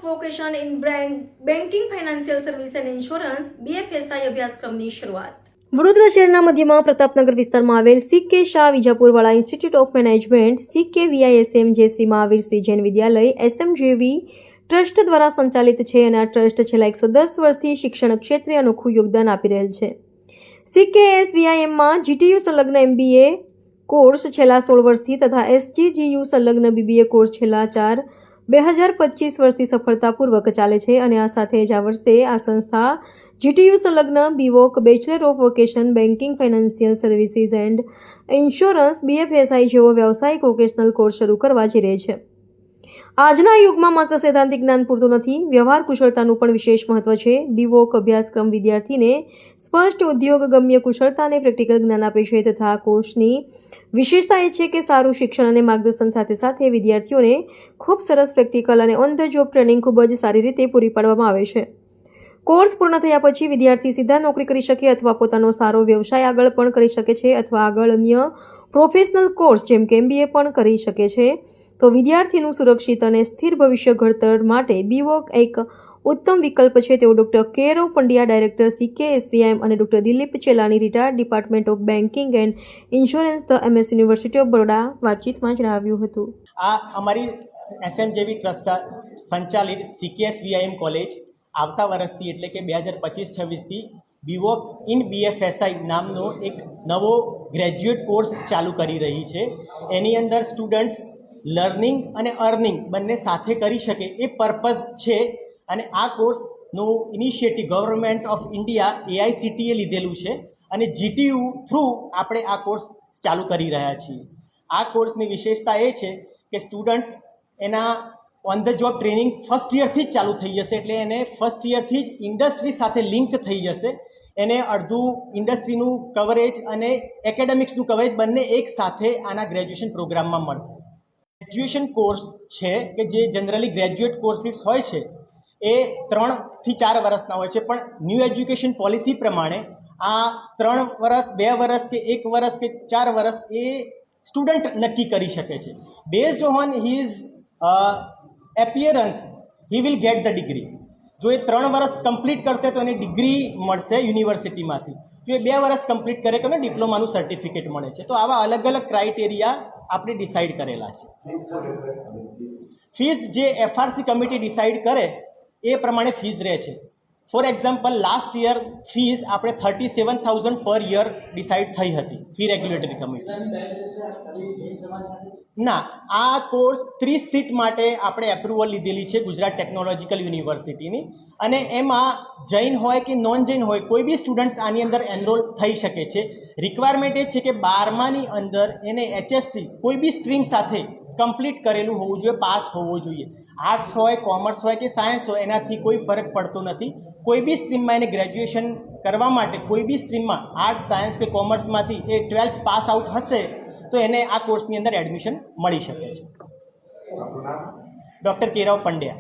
Vocation in banking financial service and insurance BFSI અભ્યાસક્રમની શરૂઆત વડોદરા શહેરના મધ્યમાં પ્રતાપનગર વિસ્તારમાં આવેલ CK શાહ વિજાપુરવાળા institute of management CKVISM Jay Shri Mahavir Shri Jain Vidyalaya SMJV trust દ્વારા સંચાલિત છે અને આ ટ્રસ્ટ છેલ્લા 110 વર્ષથી શિક્ષણ ક્ષેત્રે અનોખું યોગદાન આપી રહેલ છે. CKSVIMમાં GTU સંલગ્ન MBA કોર્સ છેલ્લા 16 વર્ષથી તથા SGGU સંલગ્ન BBA કોર્સ છેલ્લા 2025 વર્ષથી સફળતાપૂર્વક ચાલે છે અને આ સાથે જ આ વર્ષે આ સંસ્થા GTU સંલગ્ન BVOC bachelor of vocation banking financial services and insurance BFSI જેવો વ્યાવસાયિક વોકેશનલ કોર્સ શરૂ કરવા જઈ રહી છે. આજના યુગમાં માત્ર સૈદ્ધાંતિક જ્ઞાન પૂરતું નથી, વ્યવહાર કુશળતાનું પણ વિશેષ મહત્વ છે. BVOC અભ્યાસક્રમ વિદ્યાર્થીને સ્પષ્ટ ઉદ્યોગગમ્ય કુશળતા અને પ્રેક્ટિકલ જ્ઞાન આપે છે તથા આ કોર્સની વિશેષતા એ છે કે સારું શિક્ષણ અને માર્ગદર્શન સાથે સાથે વિદ્યાર્થીઓને ખૂબ સરસ પ્રેક્ટિકલ અને ઓન ધ જોબ ટ્રેનિંગ ખૂબ જ સારી રીતે પૂરી પાડવામાં આવે છે. કોર્સ પૂર્ણ થયા પછી વિદ્યાર્થી સીધા નોકરી કરી શકે અથવા પોતાનો સારો વ્યવસાય આગળ પણ કરી શકે છે અથવા આગળ અન્ય પ્રોફેશનલ કોર્સ જેમ કે MBA પણ કરી શકે છે. તો વિદ્યાર્થીનું સુરક્ષિત અને સ્થિર ભવિષ્ય ઘડતર માટે BVOC એક ઉત્તમ વિકલ્પ છે તેવું doctor Kerav Pandya, director CKSVIM અને doctor Dilip Chelani, retired department of banking and insurance the MS university of Baroda વાતચીતમાં જણાવ્યું હતું. આ અમારી SMJV ટ્રસ્ટ સંચાલિત CKSVIM કોલેજ આવતા વર્ષથી એટલે કે 2025-26થી BVOC ઇન BFSI નામનો એક નવો ગ્રેજ્યુએટ કોર્સ ચાલુ કરી રહી છે. એની અંદર સ્ટુડન્ટ્સ લર્નિંગ અને અર્નિંગ બંને સાથે કરી શકે એ પર્પઝ છે અને આ કોર્સનું initiative government of India AICTE લીધેલું છે અને GTU થ્રુ આપણે આ કોર્સ ચાલુ કરી રહ્યા છીએ. આ કોર્સની વિશેષતા એ છે કે સ્ટુડન્ટ્સ એના on the job training first યરથી જ ચાલુ થઈ જશે, એટલે એને ફર્સ્ટ યરથી જ ઇન્ડસ્ટ્રી સાથે લિંક થઈ જશે. એને અડધું ઇન્ડસ્ટ્રીનું કવરેજ અને એકેડેમિક્સનું કવરેજ બંને એક સાથે આના ગ્રેજ્યુએશન પ્રોગ્રામમાં મળશે. ગ્રેજ્યુએશન કોર્સ છે કે જે જનરલી ગ્રેજ્યુએટ કોર્સિસ હોય છે એ 3 થી 4 વર્ષના હોય છે, પણ ન્યૂ એજ્યુકેશન પોલિસી પ્રમાણે આ 3 વર્ષ, 2 વર્ષ કે 1 વર્ષ કે 4 વર્ષ એ સ્ટુડન્ટ નક્કી કરી શકે છે. Based on his appearance he will get the degree. જો એ 3 વર્ષ કમ્પ્લીટ કરશે તો એને ડિગ્રી મળશે યુનિવર્સિટીમાંથી. જો એ 2 વર્ષ કમ્પ્લીટ કરે તો એને ડિપ્લોમાનું સર્ટિફિકેટ મળે છે. તો આવા અલગ અલગ ક્રાઇટેરિયા આપણે ડિસાઇડ કરેલા છે. ફીસ જે FRC કમિટી ડિસાઇડ કરે એ પ્રમાણે ફીસ રહે છે. For example, last year fees આપણે 37,000 પર યર ડિસાઇડ થઈ હતી ફી રેગ્યુલેટરી કમિટી. ના, આ કોર્સ 30 સીટ માટે આપણે એપ્રુવલ લીધેલી છે ગુજરાત ટેકનોલોજીકલ યુનિવર્સિટીની અને એમાં જૈન હોય કે નોન જૈન હોય કોઈ બી સ્ટુડન્ટ્સ આની અંદર એનરોલ થઈ શકે છે. રિક્વાયરમેન્ટ એ છે કે 12માની અંદર એને HSC કોઈ બી સ્ટ્રીમ સાથે કમ્પ્લીટ કરેલું હોવું જોઈએ, પાસ હોવું જોઈએ. આર્ટ્સ હોય, કોમર્સ હોય કે સાયન્સ હોય એનાથી કોઈ ફરક પડતો નથી. કોઈ બી સ્ટ્રીમમાં એને ગ્રેજ્યુએશન કરવા માટે કોઈ બી સ્ટ્રીમમાં આર્ટ્સ, સાયન્સ કે કોમર્સમાંથી એ 12th પાસ આઉટ હશે તો એને આ કોર્સની અંદર એડમિશન મળી શકે છે. ડૉક્ટર કેરવ પંડ્યા.